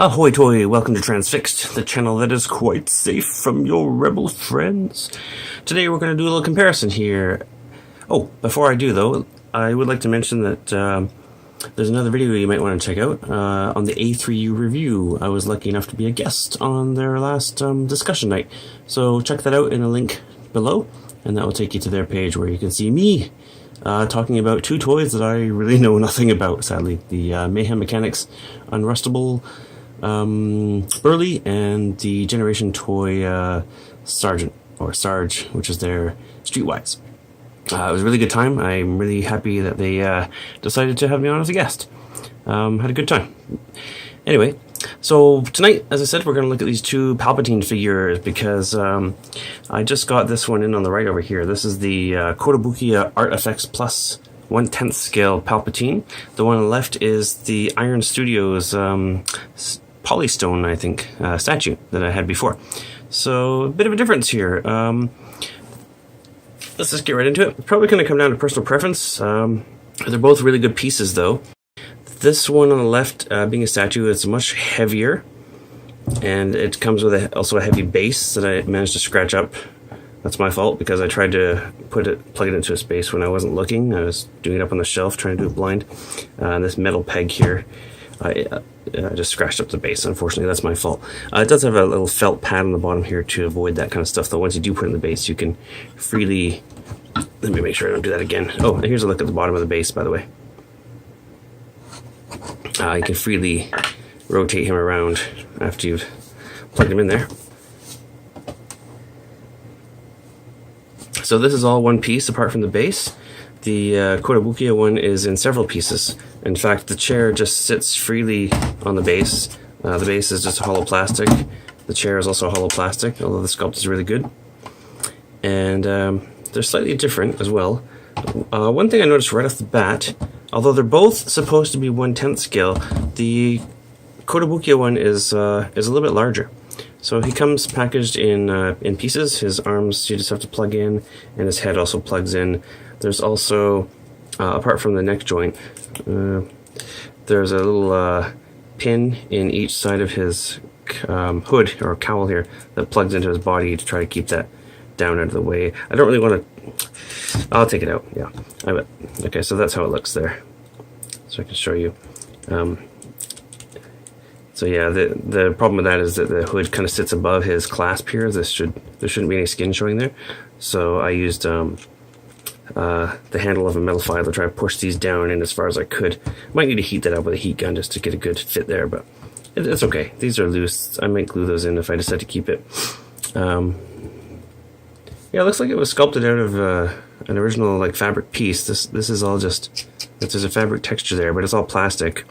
Ahoy toy, welcome to Transfixed, the channel that is quite safe from your rebel friends. Today we're going to do a little comparison here. Oh, before I do though, I would like to mention that there's another video you might want to check out on the A3U review. I was lucky enough to be a guest on their last discussion night. So check that out in a link below, and that will take you to their page where you can see me talking about two toys that I really know nothing about, sadly. The Mayhem Mechanics Unrustable Burly and the Generation Toy Sergeant, or Sarge, which is their Streetwise. It was a really good time. I'm really happy that they decided to have me on as a guest. Had a good time. Anyway, so tonight, as I said, we're going to look at these two Palpatine figures because I just got this one in on the right over here. This is the Kotobukiya ArtFX Plus 1/10 scale Palpatine. The one on the left is the Iron Studios Polystone, I think, statue that I had before. So a bit of a difference here. Let's just get right into it. It's probably going to come down to personal preference. They're both really good pieces, though. This one on the left, being a statue, it's much heavier, and it comes with also a heavy base that I managed to scratch up. That's my fault, because I tried to plug it into a space when I wasn't looking. I was doing it up on the shelf, trying to do it blind. And this metal peg here, I just scratched up the base. Unfortunately, that's my fault. It does have a little felt pad on the bottom here to avoid that kind of stuff, though. Once you do put it in the base, you can freely... Let me make sure I don't do that again. Oh, and here's a look at the bottom of the base, by the way. You can freely rotate him around after you've plugged him in there. So this is all one piece apart from the base. The Kotobukiya one is in several pieces. In fact, the chair just sits freely on the base. The base is just hollow plastic. The chair is also hollow plastic, although the sculpt is really good. And they're slightly different as well. One thing I noticed right off the bat, although they're both supposed to be 1/10 scale, the Kotobukiya one is a little bit larger. So he comes packaged in pieces. His arms you just have to plug in, and his head also plugs in. There's also, apart from the neck joint, there's a little pin in each side of his hood or cowl here that plugs into his body to try to keep that down out of the way. I don't really want to... I'll take it out, yeah. Okay, so that's how it looks there. So I can show you. So yeah, the problem with that is that the hood kind of sits above his clasp here. There shouldn't be any skin showing there. So I used the handle of a metal file to try to push these down in as far as I could. Might need to heat that up with a heat gun just to get a good fit there, but it's okay. These are loose. I might glue those in if I decide to keep it. Yeah, it looks like it was sculpted out of an original like fabric piece. This is all just... There's a fabric texture there, but it's all plastic.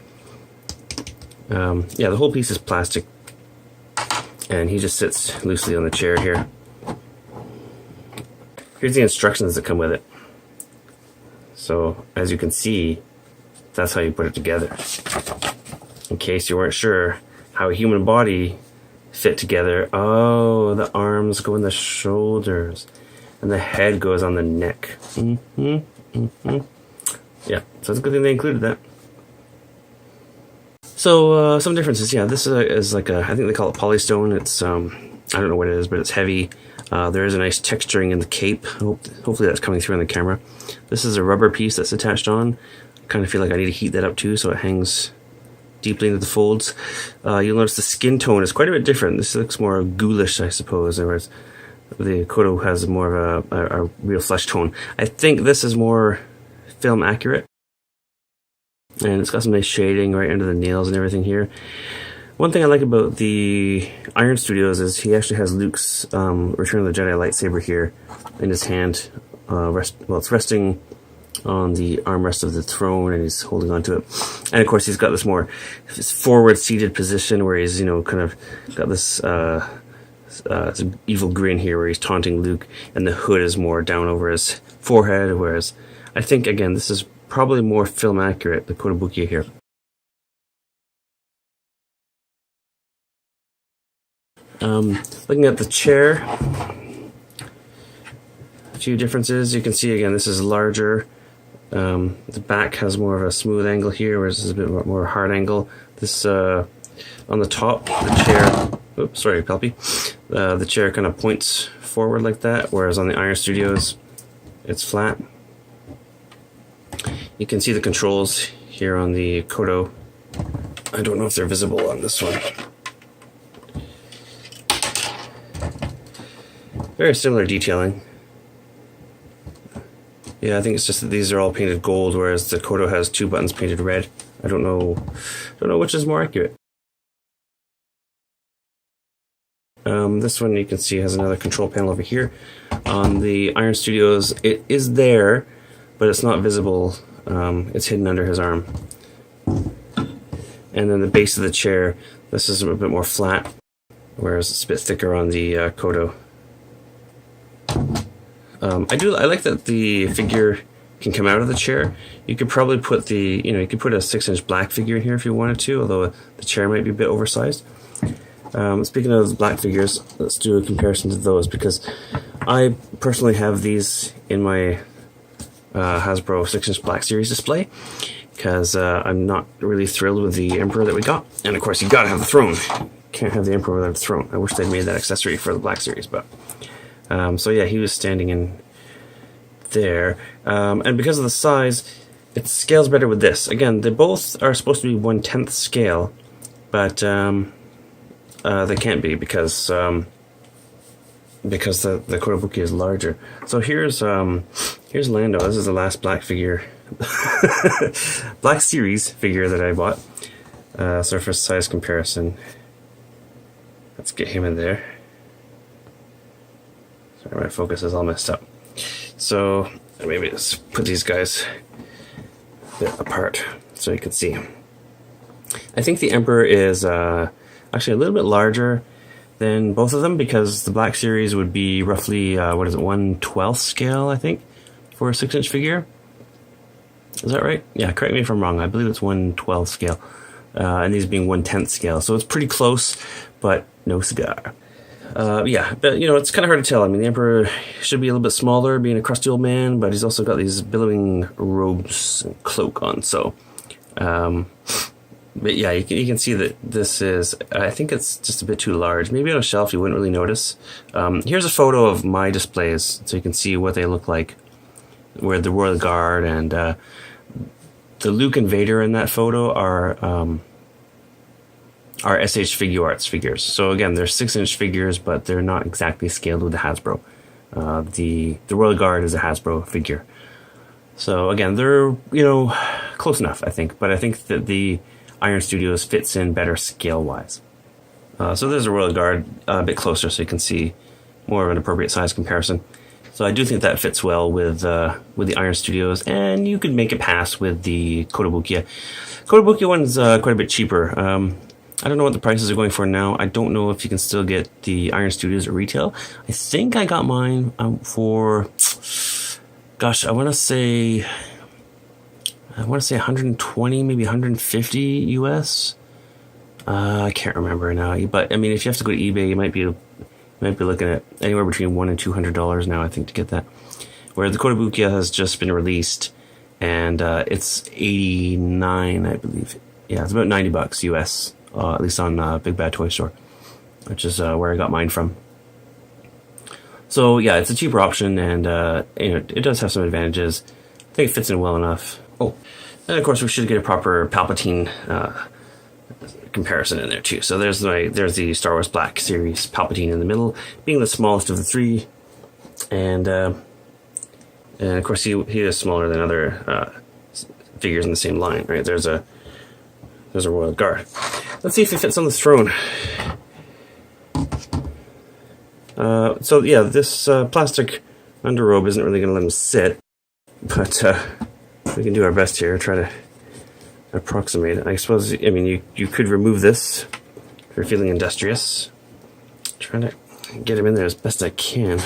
Yeah, the whole piece is plastic, and he just sits loosely on the chair here. Here's the instructions that come with it. So, as you can see, that's how you put it together. In case you weren't sure how a human body fit together. Oh, the arms go in the shoulders, and the head goes on the neck. Yeah, so it's a good thing they included that. So, some differences. Yeah, this is like I think they call it polystone. It's, I don't know what it is, but it's heavy. There is a nice texturing in the cape. Hopefully that's coming through on the camera. This is a rubber piece that's attached on. I kind of feel like I need to heat that up too, so it hangs deeply into the folds. You'll notice the skin tone is quite a bit different. This looks more ghoulish, I suppose, whereas the Koto has more of a real flesh tone. I think this is more film accurate. And it's got some nice shading right under the nails and everything here. One thing I like about the Iron Studios is he actually has Luke's Return of the Jedi lightsaber here in his hand. It's resting on the armrest of the throne, and he's holding onto it. And of course, he's got this more forward-seated position where he's, kind of got this evil grin here where he's taunting Luke, and the hood is more down over his forehead. Whereas I think, again, this is probably more film accurate, the Kotobukiya here. Looking at the chair, a few differences. You can see again, this is larger. The back has more of a smooth angle here, whereas this is a bit more hard angle. This on the top, the chair, oops, sorry, Palpy, the chair kind of points forward like that, whereas on the Iron Studios, it's flat. You can see the controls here on the Koto. I don't know if they're visible on this one. Very similar detailing. Yeah, I think it's just that these are all painted gold, whereas the Koto has 2 buttons painted red. I don't know which is more accurate. This one you can see has another control panel over here. On the Iron Studios, it is there, but it's not visible. It's hidden under his arm. And then the base of the chair, this is a bit more flat, whereas it's a bit thicker on the Koto. I like that the figure can come out of the chair. You could probably put you could put a 6-inch black figure in here if you wanted to, although the chair might be a bit oversized. Speaking of those black figures, let's do a comparison to those, because I personally have these in my Hasbro 6-inch Black Series display, because I'm not really thrilled with the Emperor that we got. And of course, you gotta have the throne. Can't have the Emperor without the throne. I wish they'd made that accessory for the Black Series, but... so yeah, he was standing in there. And because of the size, it scales better with this. Again, they both are supposed to be 1/10 scale, but they can't be because the Kotobukiya is larger. So here's Lando. This is the last Black figure, Black Series figure that I bought. Surface size comparison. Let's get him in there. Sorry, my focus is all messed up. So maybe just put these guys a bit apart so you can see. I think the Emperor is actually a little bit larger than both of them, because the Black Series would be roughly, 1/12 scale, I think, for a 6-inch figure. Is that right? Yeah, correct me if I'm wrong. I believe it's 1/12 scale. And these being 1/10 scale. So it's pretty close, but no cigar. Yeah, but it's kind of hard to tell. I mean, the Emperor should be a little bit smaller, being a crusty old man, but he's also got these billowing robes and cloak on. So, but yeah, you can see that this is, I think it's just a bit too large. Maybe on a shelf you wouldn't really notice. Here's a photo of my displays, so you can see what they look like, where the Royal Guard and the Luke and Vader in that photo are SH Figuarts figures. So again, they're 6-inch figures, but they're not exactly scaled with the Hasbro. The Royal Guard is a Hasbro figure. So again, they're, close enough, I think. But I think that the Iron Studios fits in better scale-wise. So there's a Royal Guard a bit closer, so you can see more of an appropriate size comparison. So I do think that fits well with the Iron Studios, and you could make it pass with the Kotobukiya. Kotobukiya one's quite a bit cheaper. I don't know what the prices are going for now. I don't know if you can still get the Iron Studios at retail. I think I got mine for, gosh, I want to say 120, maybe 150 US. I can't remember now. But I mean, if you have to go to eBay, you might be looking at anywhere between $100 and $200 now, I think, to get that. Where the Kotobukiya has just been released, and it's $89, I believe. Yeah, it's about $90 US. At least on Big Bad Toy Store, which is where I got mine from. So yeah, it's a cheaper option, and it does have some advantages. I think it fits in well enough. Oh, and of course we should get a proper Palpatine comparison in there too. So there's the Star Wars Black Series Palpatine in the middle, being the smallest of the three, and of course he is smaller than other figures in the same line. Right, there's a Royal Guard. Let's see if it fits on the throne. So yeah, this plastic underrobe isn't really going to let him sit, but we can do our best here, try to approximate it. I suppose, I mean, you could remove this if you're feeling industrious. Trying to get him in there as best I can.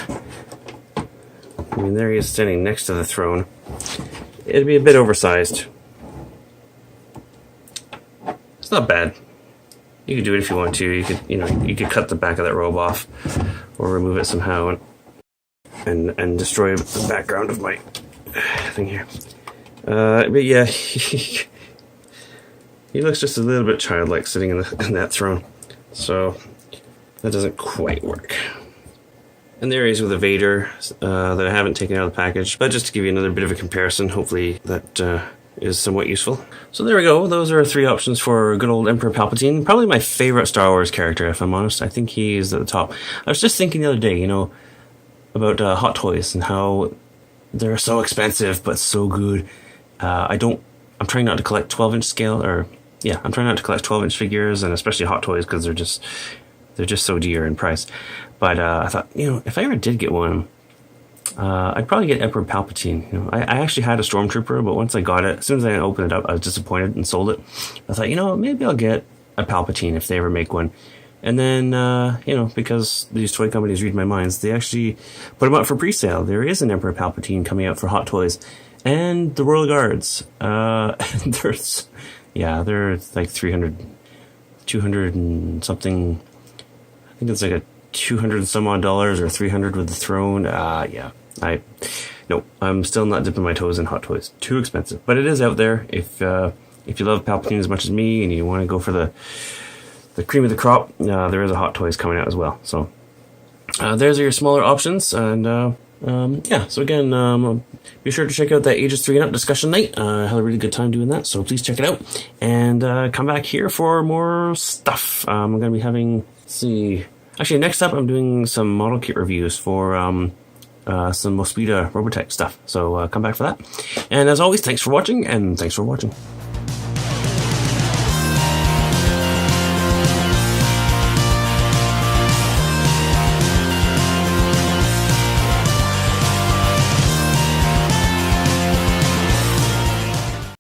I mean, there he is standing next to the throne. It'd be a bit oversized. It's not bad. You could do it if you want to. You could cut the back of that robe off, or remove it somehow, and destroy the background of my thing here. But yeah, he looks just a little bit childlike sitting in that throne. So that doesn't quite work. And there he is with a Vader that I haven't taken out of the package, but just to give you another bit of a comparison, hopefully that is somewhat useful. So there we go. Those are 3 options for good old Emperor Palpatine. Probably my favorite Star Wars character, if I'm honest. I think he's at the top. I was just thinking the other day, you know, about Hot Toys and how they're so expensive but so good. I'm trying not to collect 12-inch scale, I'm trying not to collect 12-inch figures, and especially Hot Toys, because they're just so dear in price. But I thought, you know, if I ever did get one, I'd probably get Emperor Palpatine. You know, I actually had a Stormtrooper, but once I got it, as soon as I opened it up, I was disappointed and sold it. I thought, you know, maybe I'll get a Palpatine if they ever make one. And then, you know, because these toy companies read my minds, they actually put them up for pre-sale. There is an Emperor Palpatine coming out for Hot Toys. And the Royal Guards. They're like 200 and something. I think it's like a 200 and some odd dollars, or 300 with the throne. I'm still not dipping my toes in Hot Toys. Too expensive. But it is out there. If you love Palpatine as much as me and you want to go for the cream of the crop, there is a Hot Toys coming out as well. So there's your smaller options. And so again, be sure to check out that Ages 3 and Up Discussion Night. I had a really good time doing that, so please check it out. And come back here for more stuff. I'm going to be having, actually next up I'm doing some model kit reviews for some Mosquito Robotech stuff. So come back for that. And as always, thanks for watching, and thanks for watching.